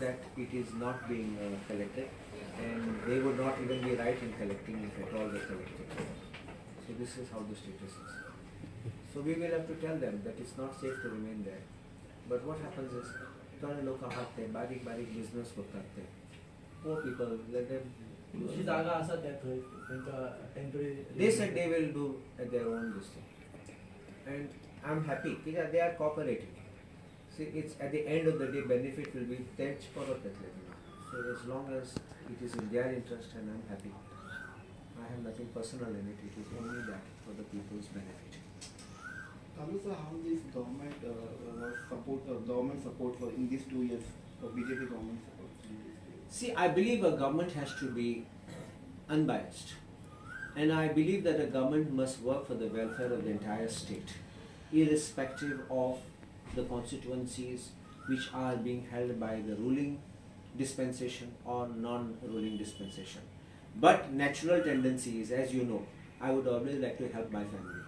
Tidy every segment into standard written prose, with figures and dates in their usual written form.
that it is not being collected, and they would not even be right in collecting if at all they collected. So this is how the status is. So we will have to tell them that it's not safe to remain there. But what happens is, थोड़े लोग आते हैं, बारीक business करते हैं. Poor people, let them. They said they will do at their own listing, and I'm happy. They are cooperating. See, it's at the end of the day, benefit will be there. So as long as it is in their interest, and I'm happy. I have nothing personal in it. It is only that for the people's benefit. How this government government support for in these 2 years for BJP government support? See, I believe a government has to be unbiased, and I believe that a government must work for the welfare of the entire state, irrespective of the constituencies which are being held by the ruling dispensation or non-ruling dispensation. But natural tendency is, as you know, I would always like to help my family.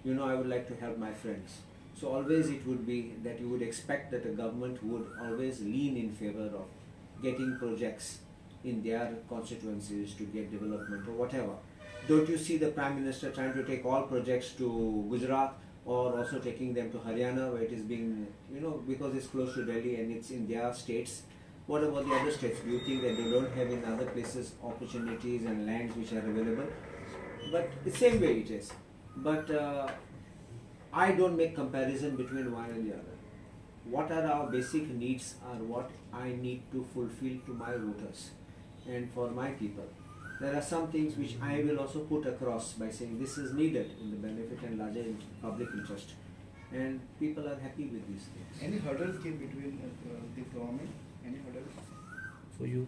You know, I would like to help my friends. So always it would be that you would expect that a government would always lean in favor of getting projects in their constituencies to get development or whatever. Don't you see the Prime Minister trying to take all projects to Gujarat, or also taking them to Haryana, where it is being, you know, because it's close to Delhi and it's in their states. What about the other states? Do you think that they don't have in other places opportunities and lands which are available? But the same way it is. But I don't make comparison between one and the other. What are our basic needs are what I need to fulfill to my voters and for my people. There are some things which I will also put across by saying this is needed in the benefit and larger public interest. And people are happy with these things. Any hurdles came between the government? Any hurdles? For you?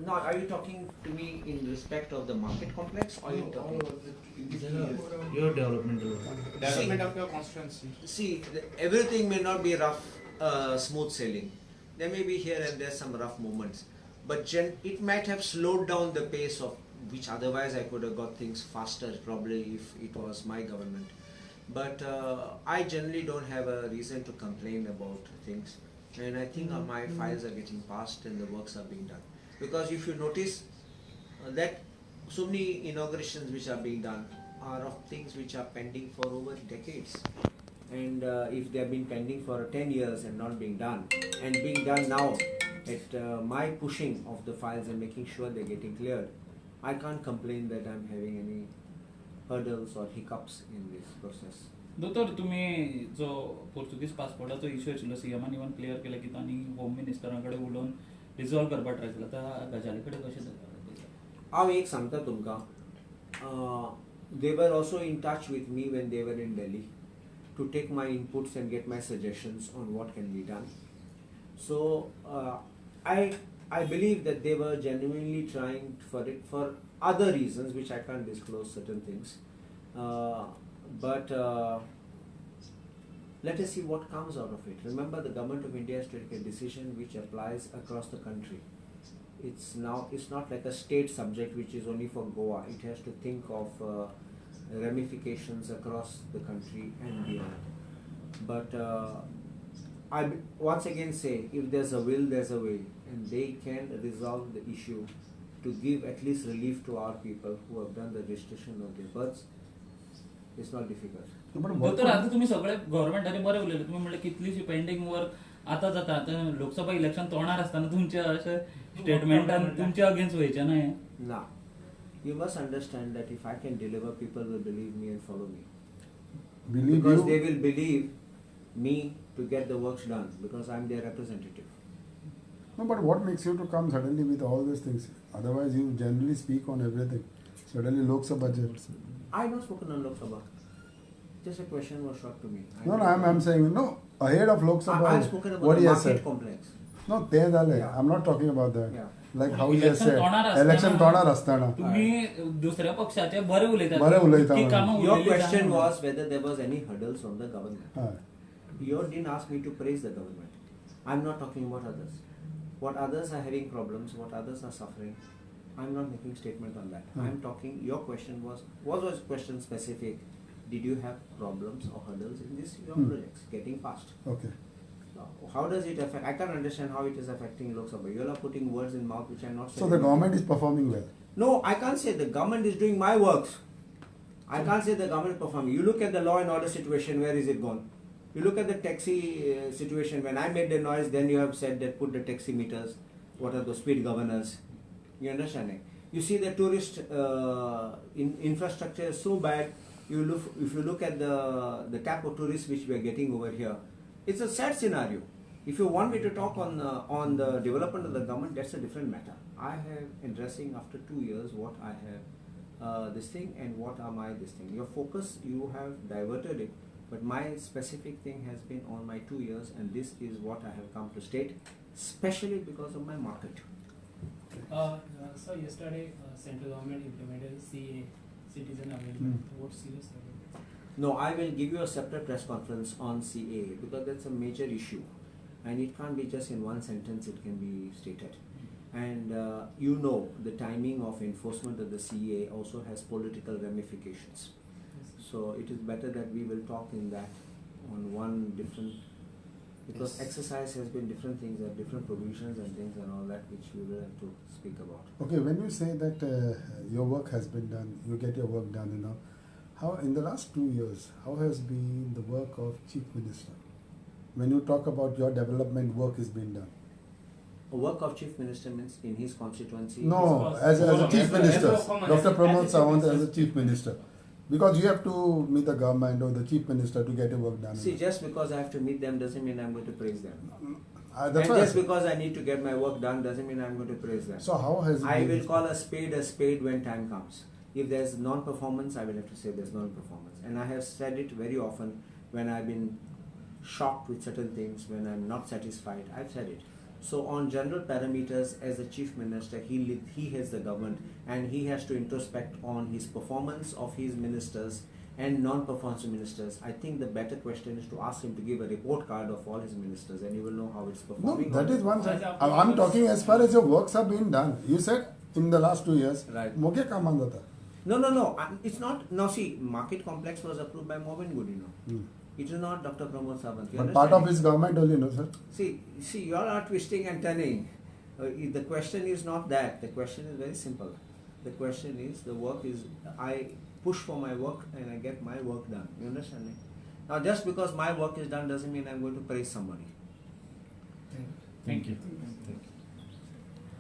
Now, are you talking to me in respect of the market complex, or are you talking your development of your constituency? See, everything may not be rough, smooth sailing. There may be here and there some rough moments, but it might have slowed down the pace of which otherwise I could have got things faster probably if it was my government. But I generally don't have a reason to complain about things, and I think my files are getting passed and the works are being done. Because if you notice that so many inaugurations which are being done are of things which are pending for over decades. And if they have been pending for 10 years and not being done, and being done now at my pushing of the files and making sure they're getting cleared, I can't complain that I'm having any hurdles or hiccups in this process. दोतोर तुम्ही जो Portuguese पासपोर्टाचो issue आशिल्लो सीएमान even clear केला की तांणी home मिनिस्टराकडे उलोवन resolve करपाक try केला त्या गजाली कडेन कशें जाता हांव एक सांगता तुमकां, they were also in touch with me when they were in Delhi to take my inputs and get my suggestions on what can be done. So I believe that they were genuinely trying for it for other reasons which I can't disclose certain things. But let us see what comes out of it. Remember, the government of India has to take a decision which applies across the country. It's not like a state subject which is only for Goa. It has to think of ramifications across the country and beyond. But I once again say, if there's a will, there's a way, and they can resolve the issue to give at least relief to our people who have done the registration of their births. It's not difficult. दोतोर आता तुम्ही सगळे गव्हर्नमेंटाने बरे उलयले, तुम्ही म्हणले कितलीशी pending work आता जाता, आता लोकसभा इलेक्शन तोंडार असताना तुमच्या अशे स्टेटमेंटान तुमच्या अगेन्स्ट व्हायचे ना हे. Now, you must understand that if I can deliver, people will believe me and follow me. Because they will believe me to get the works done because I'm their representative. No, but what makes you to come suddenly with all these things? Otherwise, you generally speak on everything. Suddenly, Lok Sabha budget. I have not spoken on Lok Sabha. Just a question was shot to me. I'm saying, no, ahead of Lok Sabha. I've spoken about what the he has market said. complex. No, I'm not talking about that. Yeah. Like how he has said. Election tona rastana. तुम्ही दुसऱ्या पक्षाचे बरे उलयतात. बरे उलयता. की कामं Your उलयली question जाणा. was whether there was any hurdles from the government. You didn't ask me to praise the government. I'm not talking about others. What others are having problems, what others are suffering, I'm not making statement on that. I'm talking, your question was question specific? Did you have problems or hurdles in this your projects getting passed? Okay. How does it affect? I can't understand how it is affecting Lok Sabha. You all are putting words in mouth which are not. So the government is performing well. No, I can't say the government is doing my works. I can't say the government is performing. You look at the law and order situation, where is it gone? You look at the taxi situation, when I made the noise, then you have said that put the taxi meters, what are those speed governors? You understand? You see the tourist infrastructure is so bad, if you look at the type of tourists which we are getting over here, it's a sad scenario. If you want me to talk on the development of the government, that's a different matter. I have addressing after 2 years what I have this thing and what are my this thing. Your focus, you have diverted it, but my specific thing has been on my 2 years, and this is what I have come to state, especially because of my market. So yesterday, central government implemented CA, citizen amendment. What's your strategy? No, I will give you a separate press conference on CA because that's a major issue, and it can't be just in one sentence. It can be stated. And you know the timing of enforcement of the CA also has political ramifications. So it is better that we will talk in that on one different, because exercise has been different things, there are different provisions and things and all that which we will have to speak about. Okay, when you say that your work has been done, you get your work done, you know, how in the last 2 years, how has been the work of Chief Minister? When you talk about your development work is being done. Work of Chief Minister means in his constituency? No, as a Chief Minister, Dr. Pramod Sawant as a Chief Minister. Because you have to meet the government or the Chief Minister to get your work done. See, just because I have to meet them doesn't mean I'm going to praise them. That's and why just because I need to get my work done doesn't mean I'm going to praise them. So how has I will call a spade when time comes. If there's non-performance, I will have to say there's non-performance. And I have said it very often when I've been shocked with certain things, when I'm not satisfied, I've said it. So on general parameters, as a Chief Minister, he heads the government and he has to introspect on his performance of his ministers and non-performance ministers. I think the better question is to ask him to give a report card of all his ministers and you will know how it's No, performing. that is one side. I'm talking as far as your works are being done. You said in the last 2 years, Right. Moge kam aanda tha. No. It's not. Now see, Market Complex was approved by Mohan Good, you know. It is not Dr. Pramod Sawant. But part of his government only, no, sir. See, you all are twisting and turning. The question is not that. The question is very simple. The question is, the work is, I push for my work and I get my work done. You understand me? Now, just because my work is done doesn't mean I'm going to praise somebody. Thank you.